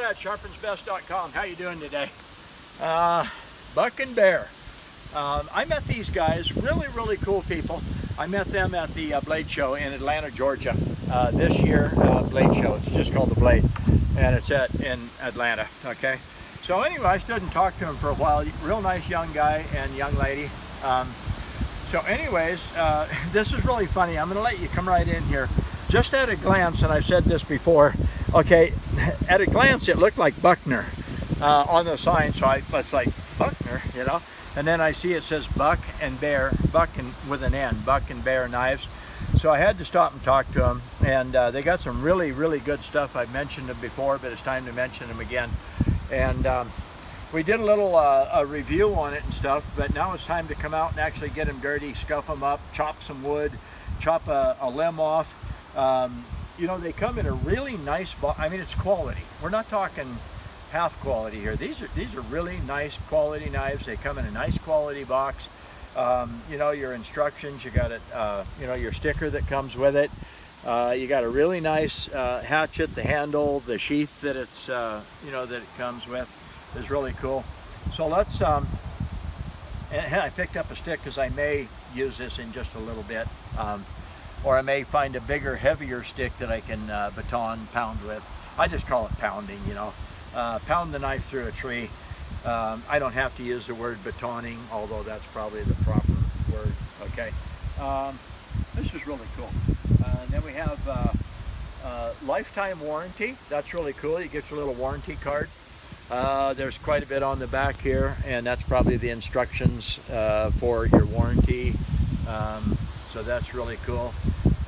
Brad, sharpensbest.com. How you doing today? Buck and Bear. I met these guys, really cool people. I met them at the Blade Show in Atlanta, Georgia. This year, Blade Show. It's just called the Blade, and it's in Atlanta. Okay. So anyway, I stood and talked to him for a while. Real nice young guy and young lady. So anyways, this is really funny. I'm going to let you come right in here. Just at a glance, and I've said this before, okay, at a glance it looked like Buckner on the sign, so I was like, Buckner, you know? And then I see it says Buck and Bear, Buck and with an N, Buck and Bear knives. So I had to stop and talk to them, and they got some really good stuff. I've mentioned them before, but it's time to mention them again. And we did a little a review on it and stuff, but now it's time to come out and actually get them dirty, scuff them up, chop some wood, chop a limb off. You know, they come in a really nice box. I mean, it's quality. We're not talking half quality here. These are really nice quality knives. They come in a nice quality box. You know, your instructions, you got it, you know, your sticker that comes with it. You got a really nice hatchet. The handle, the sheath that it's, you know, that it comes with is really cool. So let's, and I picked up a stick because I may use this in just a little bit. Or I may find a bigger, heavier stick that I can baton pound with. I just call it pounding, you know. Pound the knife through a tree. I don't have to use the word batoning, although that's probably the proper word, okay. This is really cool. And then we have lifetime warranty. That's really cool. You get your little warranty card. There's quite a bit on the back here, and that's probably the instructions for your warranty. So that's really cool.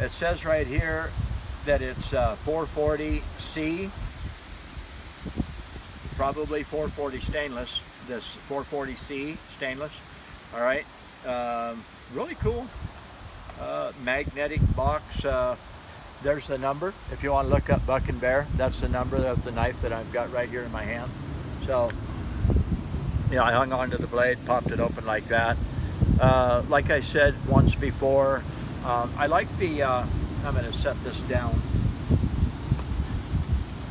It says right here that it's 440C, probably 440 stainless, this 440C stainless. All right, really cool. Magnetic box. There's the number. If you want to look up Buck and Bear, that's the number of the knife that I've got right here in my hand. So, you know, I hung onto the blade, popped it open like that. Like I said once before, I like the, I'm going to set this down.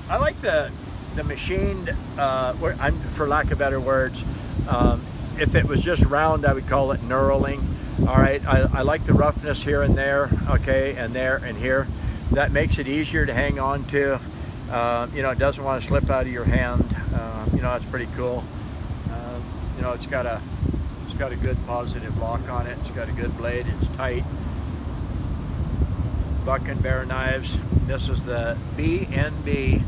I like the machined, for lack of better words, if it was just round, I would call it knurling. All right, I like the roughness here and there, okay, and there and here. That makes it easier to hang on to. You know, it doesn't want to slip out of your hand. You know, it's pretty cool. You know, it's got a good positive lock on it. It's got a good blade. It's tight. Buck and Bear knives. This is the BNB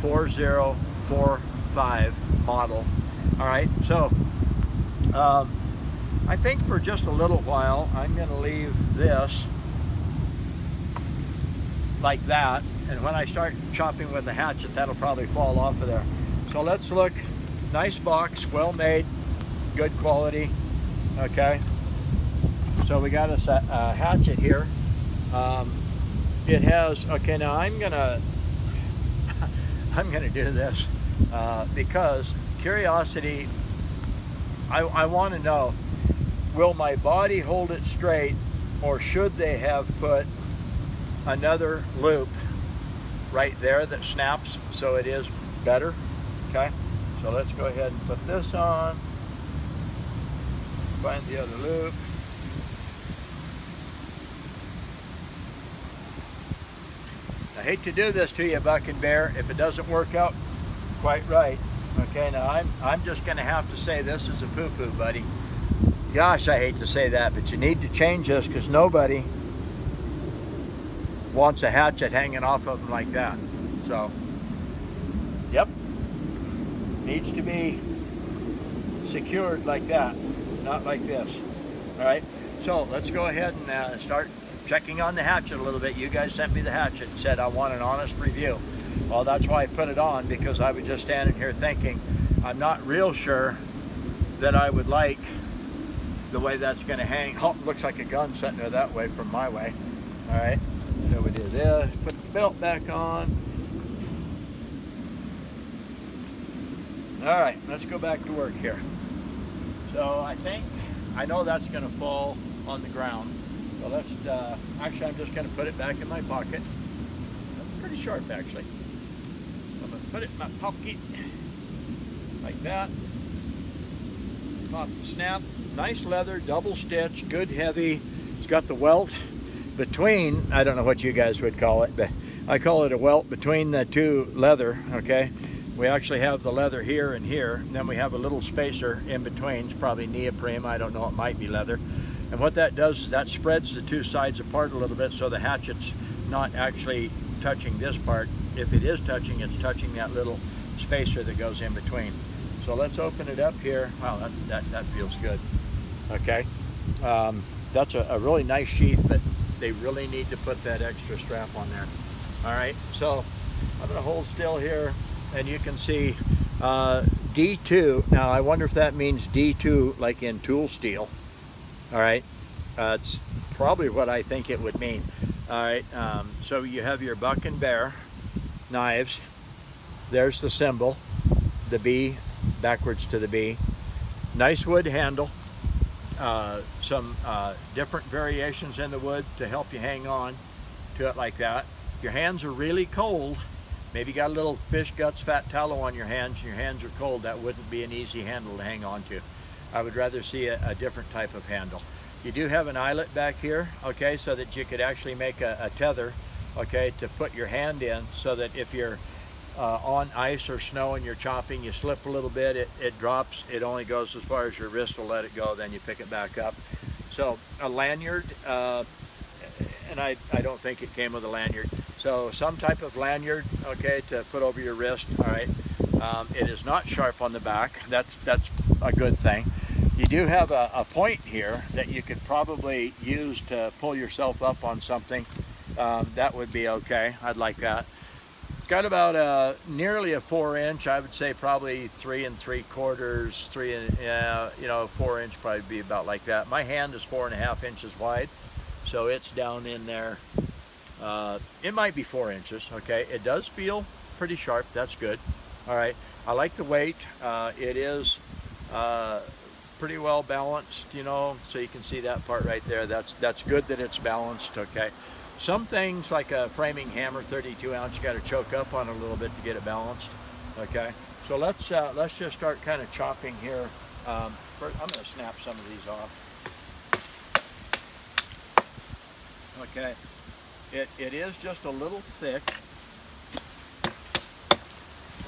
4045 model. All right, so I think for just a little while I'm going to leave this like that, and when I start chopping with the hatchet, that'll probably fall off of there. So let's look. Nice box, well made, good quality. Okay, so we got a hatchet here. It has, okay, now I'm gonna do this because curiosity, I want to know, will my body hold it straight, or should they have put another loop right there that snaps so it is better? Okay, so let's go ahead and put this on. Find the other loop. I hate to do this to you, Buck and Bear, if it doesn't work out quite right. Okay, now I'm just going to have to say this is a poo-poo, buddy. Gosh, I hate to say that, but you need to change this because nobody wants a hatchet hanging off of them like that. So, yep, needs to be secured like that, not like this. All right, so let's go ahead and start checking on the hatchet a little bit. You guys sent me the hatchet and said I want an honest review. Well, that's why I put it on, because I was just standing here thinking I'm not real sure that I would like the way that's going to hang. Oh, looks like a gun sitting there that way from my way. All right, so we do this, put the belt back on. All right, let's go back to work here. So I know that's going to fall on the ground. So let's, actually I'm just going to put it back in my pocket. That's pretty sharp actually. I'm going to put it in my pocket like that. Pop the snap. Nice leather, double stitch, good heavy. It's got the welt between, I don't know what you guys would call it, but I call it a welt between the two leather, okay? We actually have the leather here and here, and then we have a little spacer in between. It's probably neoprene, I don't know, it might be leather. And what that does is that spreads the two sides apart a little bit so the hatchet's not actually touching this part. If it is touching, it's touching that little spacer that goes in between. So let's open it up here. Wow, that feels good. Okay, that's a really nice sheath, but they really need to put that extra strap on there. All right, so I'm gonna hold still here, and you can see D2. Now I wonder if that means D2 like in tool steel. All right, it's probably what I think it would mean. All right, so you have your buck and bear knives. There's the symbol, the B, backwards to the B. Nice wood handle. Some different variations in the wood to help you hang on to it like that. If your hands are really cold, maybe you got a little fish guts fat tallow on your hands, and your hands are cold, that wouldn't be an easy handle to hang on to. I would rather see a different type of handle. You do have an eyelet back here, okay, so that you could actually make a tether, okay, to put your hand in, so that if you're on ice or snow and you're chopping, you slip a little bit, it drops, it only goes as far as your wrist will let it go, then you pick it back up. So a lanyard, and I don't think it came with a lanyard, so some type of lanyard, okay, to put over your wrist. All right, it is not sharp on the back, that's a good thing. You do have a point here that you could probably use to pull yourself up on something. That would be okay, I'd like that. Got about nearly a 4-inch, I would say probably 3 3/4, 4 inch probably be about like that. My hand is 4.5 inches wide, so it's down in there. It might be 4 inches, okay? It does feel pretty sharp, that's good. All right, I like the weight. It is pretty well balanced, so you can see that part right there. That's good that it's balanced, okay? Some things like a framing hammer, 32 ounce, you got to choke up on a little bit to get it balanced. Okay, so let's just start kind of chopping here. First, I'm going to snap some of these off. Okay, it is just a little thick.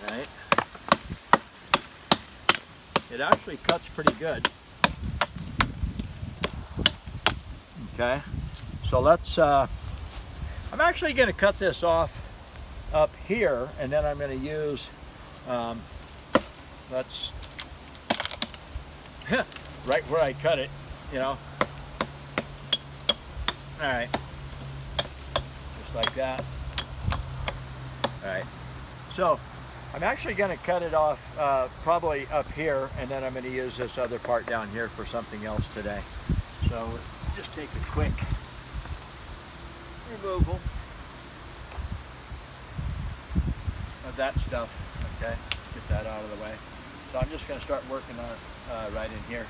Right. It actually cuts pretty good. Okay, so let's. I'm actually going to cut this off up here, and then I'm going to use, let's, right where I cut it, All right, just like that. All right, so I'm actually going to cut it off probably up here, and then I'm going to use this other part down here for something else today. So just take a quick removal of that stuff, okay? Get that out of the way. So I'm just going to start working on it right in here.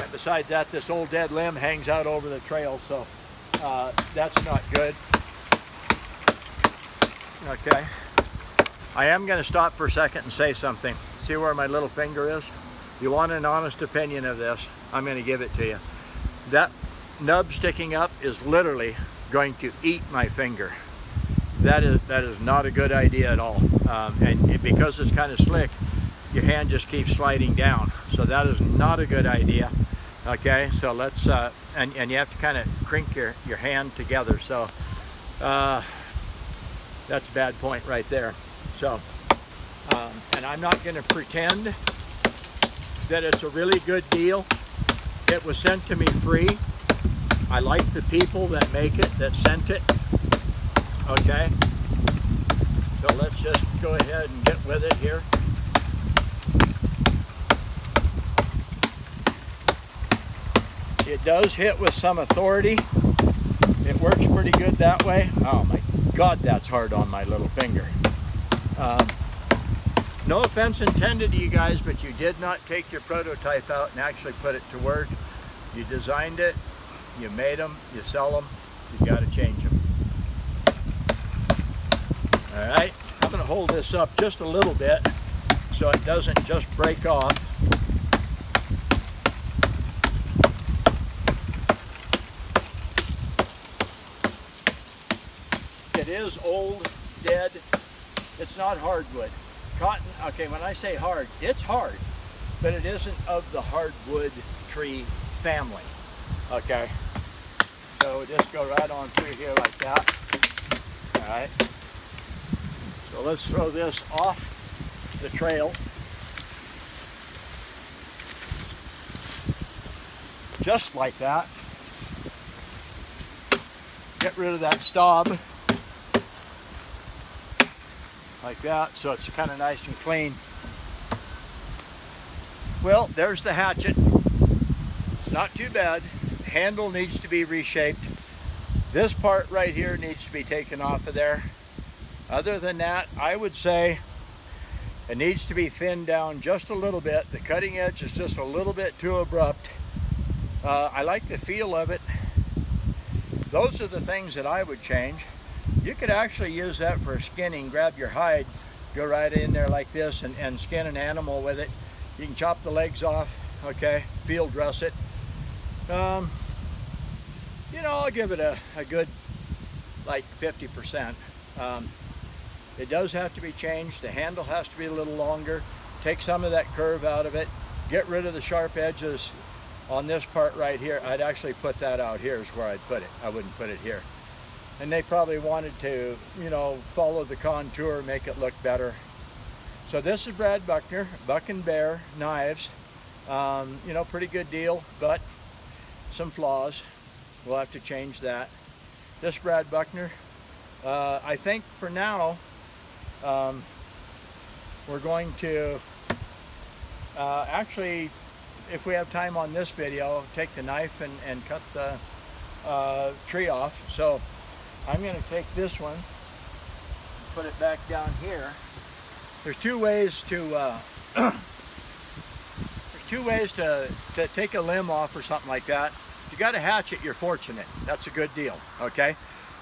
And besides that, this old dead limb hangs out over the trail, so that's not good. Okay. I am going to stop for a second and say something. See where my little finger is? You want an honest opinion of this, I'm going to give it to you. That nub sticking up is literally going to eat my finger. That is not a good idea at all. And because it's kind of slick, your hand just keeps sliding down. So that is not a good idea. Okay, so let's, and you have to kind of crink your hand together. So that's a bad point right there. So, and I'm not going to pretend that it's a really good deal. It was sent to me free. I like the people that make it, that sent it. Okay, so let's just go ahead and get with it here. It does hit with some authority. It works pretty good that way. Oh my God, that's hard on my little finger. No offense intended to you guys, but you did not take your prototype out and actually put it to work. You designed it, you made them, you sell them, you got to change them. All right, I'm going to hold this up just a little bit so it doesn't just break off. It is old, dead. It's not hardwood. Cotton, okay, when I say hard, it's hard, but it isn't of the hardwood tree family. Okay, so we'll just go right on through here like that. All right, so let's throw this off the trail. Just like that. Get rid of that stub. Like that, so it's kind of nice and clean. Well, there's the hatchet. It's not too bad. The handle needs to be reshaped. This part right here needs to be taken off of there. Other than that, I would say it needs to be thinned down just a little bit. The cutting edge is just a little bit too abrupt. I like the feel of it. Those are the things that I would change. You could actually use that for skinning. Grab your hide, go right in there like this and skin an animal with it. You can chop the legs off, okay, field dress it. You know, I'll give it a good like 50%. It does have to be changed. The handle has to be a little longer. Take some of that curve out of it. Get rid of the sharp edges on this part right here. I'd actually put that out here is where I'd put it. I wouldn't put it here. And they probably wanted to, you know, follow the contour, make it look better. So this is Brad Buckner, Buck and Bear knives. You know, pretty good deal, but some flaws. We'll have to change that. This Brad Buckner. I think for now, we're going to actually, if we have time on this video, take the knife and cut the tree off. So I'm going to take this one, put it back down here. There's two ways to take a limb off or something like that. If you got a hatchet, you're fortunate. That's a good deal. Okay.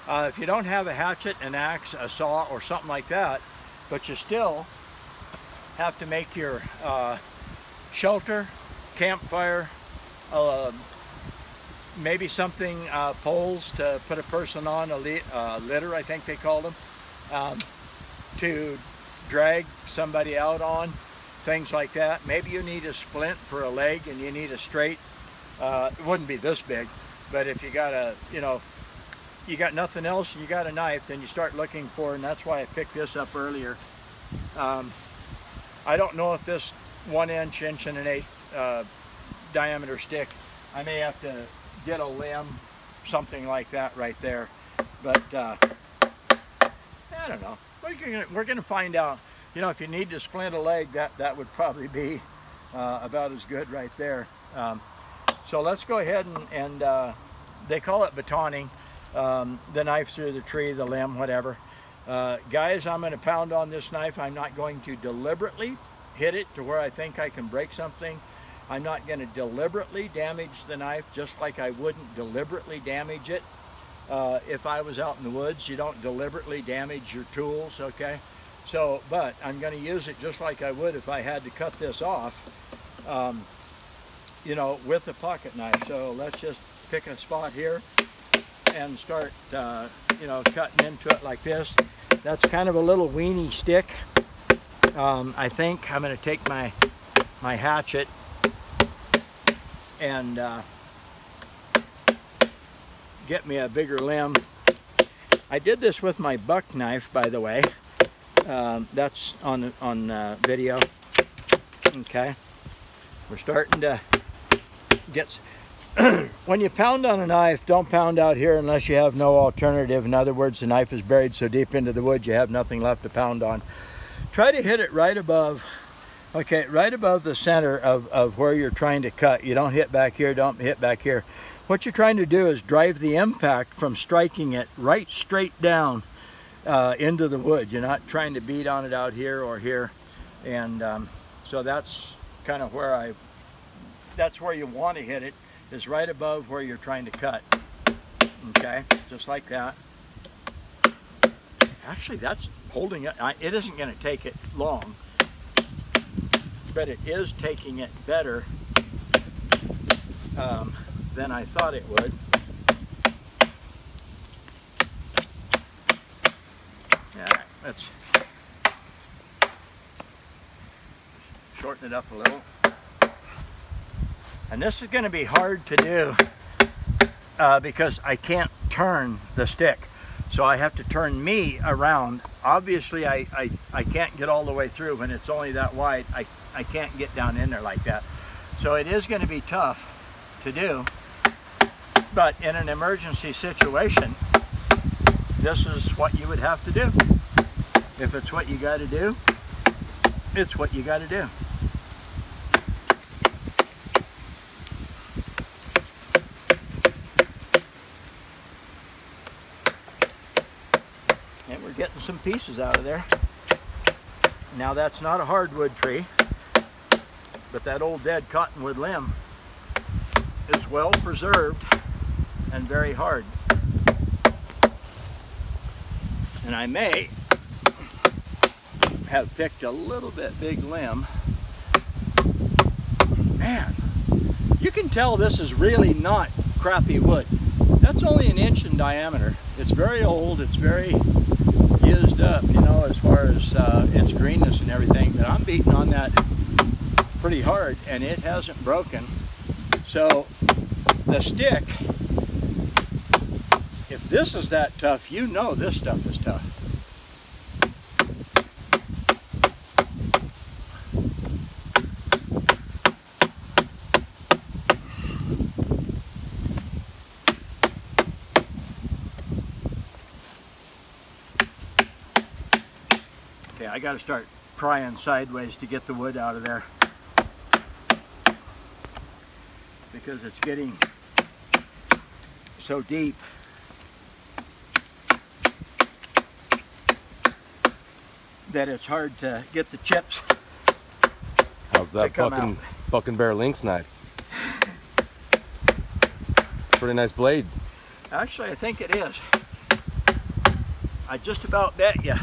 If you don't have a hatchet, an axe, a saw, or something like that, but you still have to make your shelter, campfire, maybe something, poles to put a person on, a litter, I think they call them, to drag somebody out on, things like that. Maybe you need a splint for a leg and you need a straight, it wouldn't be this big, but if you got a, you know, you got nothing else and you got a knife, then you start looking for, and that's why I picked this up earlier. I don't know if this 1 inch, 1.125 diameter stick, I may have to get a limb, something like that right there, but I don't know. We're gonna find out. You know, if you need to splint a leg, that would probably be about as good right there. So let's go ahead and they call it batoning, the knife through the tree, the limb, whatever. Guys, I'm going to pound on this knife. I'm not going to deliberately hit it to where I think I can break something. I'm not going to deliberately damage the knife, just like I wouldn't deliberately damage it if I was out in the woods. You don't deliberately damage your tools, okay? So, but I'm going to use it just like I would if I had to cut this off, you know, with a pocket knife. So let's just pick a spot here and start, you know, cutting into it like this. That's kind of a little weenie stick. I think I'm going to take my hatchet and get me a bigger limb. I did this with my buck knife, by the way. That's on video. Okay, we're starting to get. When you pound on a knife, don't pound out here unless you have no alternative. In other words, the knife is buried so deep into the wood you have nothing left to pound on. Try to hit it right above, okay, right above the center of where you're trying to cut. You don't hit back here, don't hit back here. What you're trying to do is drive the impact from striking it right straight down into the wood. You're not trying to beat on it out here or here. And so that's kind of where that's where you want to hit it, is right above where you're trying to cut. Okay, just like that. Actually, that's holding it. It isn't going to take it long, but it is taking it better than I thought it would. All right, let's shorten it up a little. And this is going to be hard to do because I can't turn the stick. So I have to turn me around. Obviously I can't get all the way through when it's only that wide. I can't get down in there like that. So it is going to be tough to do. But in an emergency situation, this is what you would have to do. If it's what you got to do, it's what you got to do. And we're getting some pieces out of there. Now that's not a hardwood tree, but that old dead cottonwood limb is well preserved and very hard. And I may have picked a little bit big limb. Man, you can tell this is really not crappy wood. That's only 1 inch in diameter. It's very old, it's very used up, you know, as far as its greenness and everything, but I'm beating on that pretty hard and it hasn't broken. So the stick, if this is that tough, you know this stuff is tough. Okay, I got to start prying sideways to get the wood out of there because it's getting so deep. That it's hard to get the chips. How's that bucking bear lynx knife? Pretty nice blade. Actually, I think it is. I just about bet you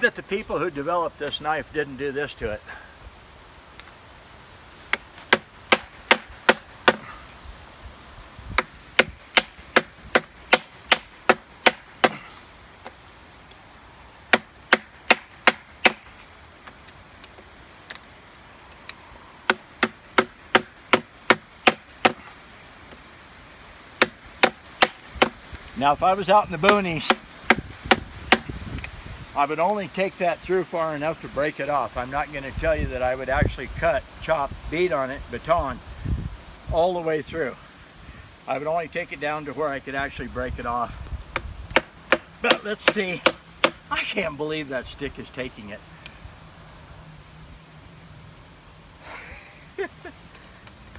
that the people who developed this knife didn't do this to it. Now, if I was out in the boonies, I would only take that through far enough to break it off. I'm not going to tell you that I would actually cut, chop, beat on it, baton, all the way through. I would only take it down to where I could actually break it off. But let's see. I can't believe that stick is taking it.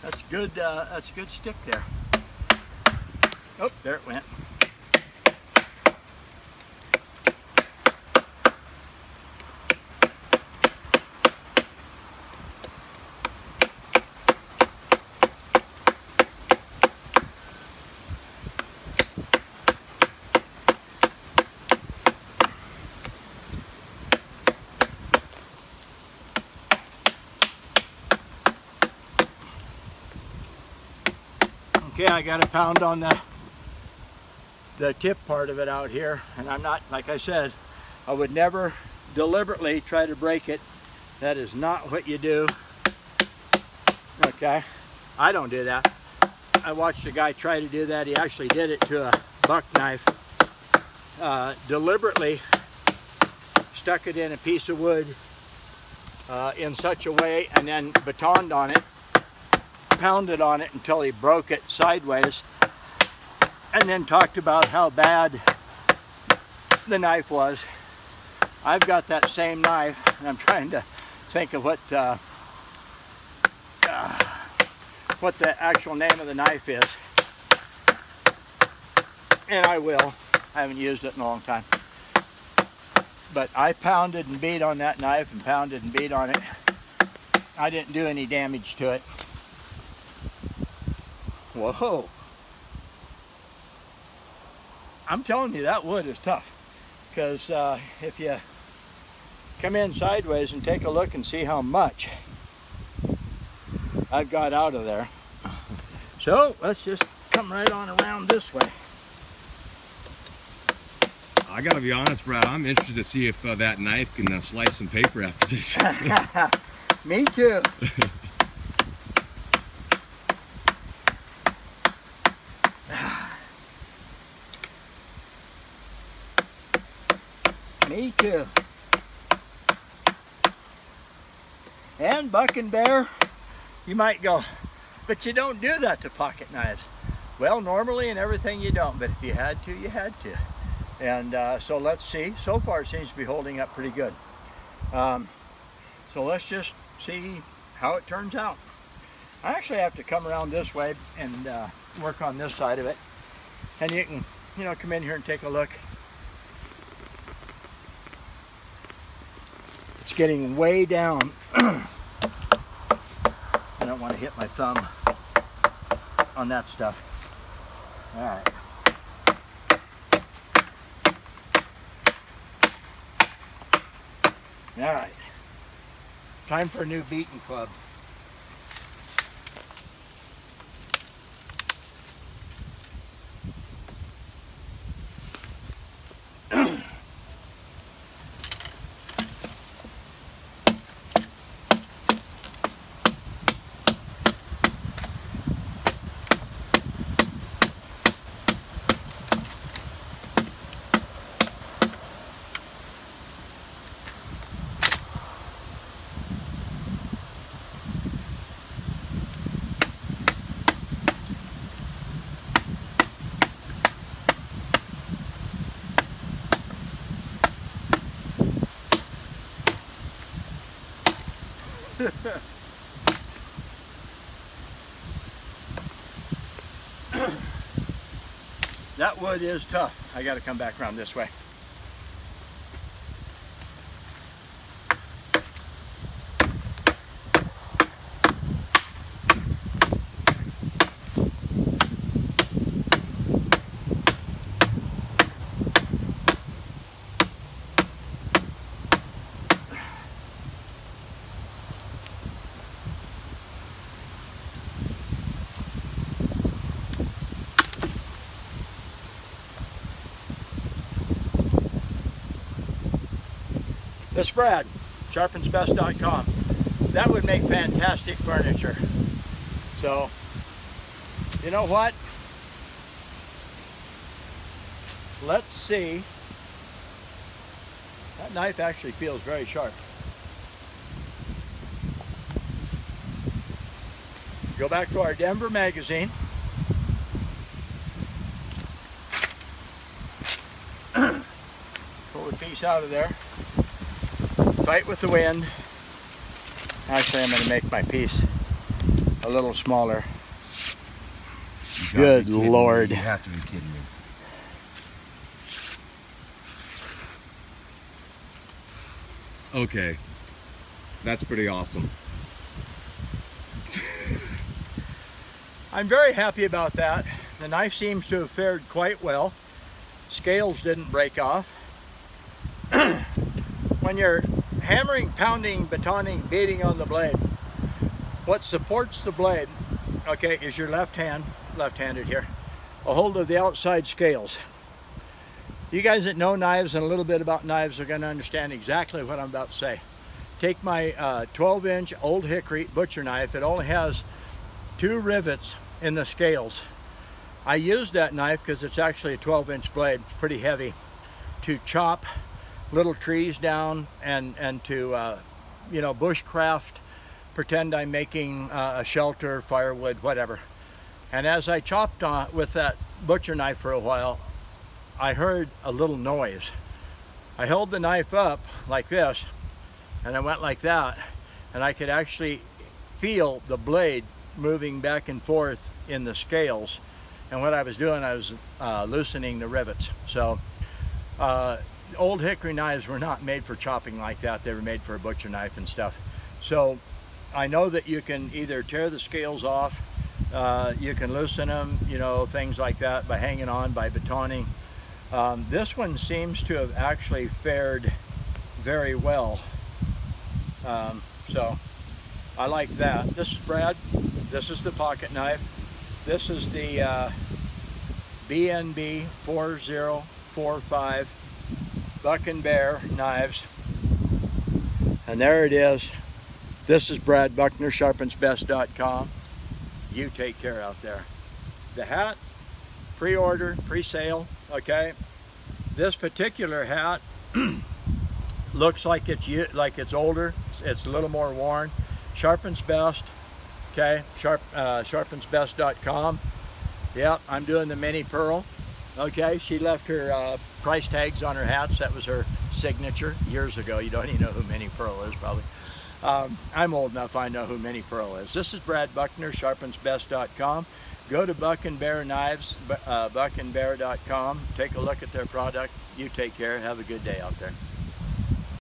That's good. That's a good stick there. Oh, there it went. Okay, I got a pound on the tip part of it out here, and I'm not, like I said, I would never deliberately try to break it. That is not what you do. Okay, I don't do that. I watched a guy try to do that. He actually did it to a buck knife. Deliberately stuck it in a piece of wood in such a way, and then batoned on it, pounded on it until he broke it sideways, and then talked about how bad the knife was. I've got that same knife, and I'm trying to think of what the actual name of the knife is, and I will. I haven't used it in a long time, but I pounded and beat on that knife and pounded and beat on it. I didn't do any damage to it. Whoa. I'm telling you, that wood is tough. because if you come in sideways and take a look and see how much I've got out of there. So let's just come right on around this way. I gotta be honest, Brad, I'm interested to see if that knife can slice some paper after this. Me too. Me too. And Buck and Bear, you might go, but you don't do that to pocket knives. Well, normally in everything you don't, but if you had to, you had to. And so let's see. So far it seems to be holding up pretty good. So let's just see how it turns out. I actually have to come around this way and work on this side of it. And you can, you know, come in here and take a look. It's getting way down. I don't want to hit my thumb on that stuff. All right. All right. Time for a new beating club. That wood is tough. I got to come back around this way. This Brad, sharpensbest.com. That would make fantastic furniture. So, you know what? Let's see. That knife actually feels very sharp. Go back to our Denver magazine. Pull the piece out of there. Fight with the wind. Actually, I'm going to make my piece a little smaller. Good Lord. You have to be kidding me. Okay. That's pretty awesome. I'm very happy about that. The knife seems to have fared quite well. Scales didn't break off. When you're hammering, pounding, batoning, beating on the blade, what supports the blade, okay, is your left hand, left-handed here, a hold of the outside scales. You guys that know knives and a little bit about knives are going to understand exactly what I'm about to say. Take my 12-inch Old Hickory butcher knife. It only has 2 rivets in the scales. I use that knife because it's actually a 12-inch blade, it's pretty heavy, to chop little trees down and to you know, bushcraft, pretend I'm making a shelter, firewood, whatever. And as I chopped on with that butcher knife for a while, I heard a little noise. I held the knife up like this and I went like that, and I could actually feel the blade moving back and forth in the scales. And what I was doing, I was loosening the rivets. So Old Hickory knives were not made for chopping like that. They were made for a butcher knife and stuff. So I know that you can either tear the scales off, you can loosen them, you know, things like that by hanging on, by batoning. This one seems to have actually fared very well. So I like that. This is Brad. This is the pocket knife. This is the BNB 4045 Buck and Bear knives. And there it is. This is Brad Buckner, sharpensbest.com. You take care out there. The hat, pre-order, pre-sale, okay? This particular hat looks like it's older. It's a little more worn. Sharpens Best, okay? Sharpensbest.com. Yep, I'm doing the mini pearl. Okay, she left her price tags on her hats. That was her signature years ago. You don't even know who Minnie Pearl is, probably. I'm old enough, I know who Minnie Pearl is. This is Brad Buckner, sharpensbest.com. Go to Buck and Bear Knives, buckandbear.com. Take a look at their product. You take care. Have a good day out there.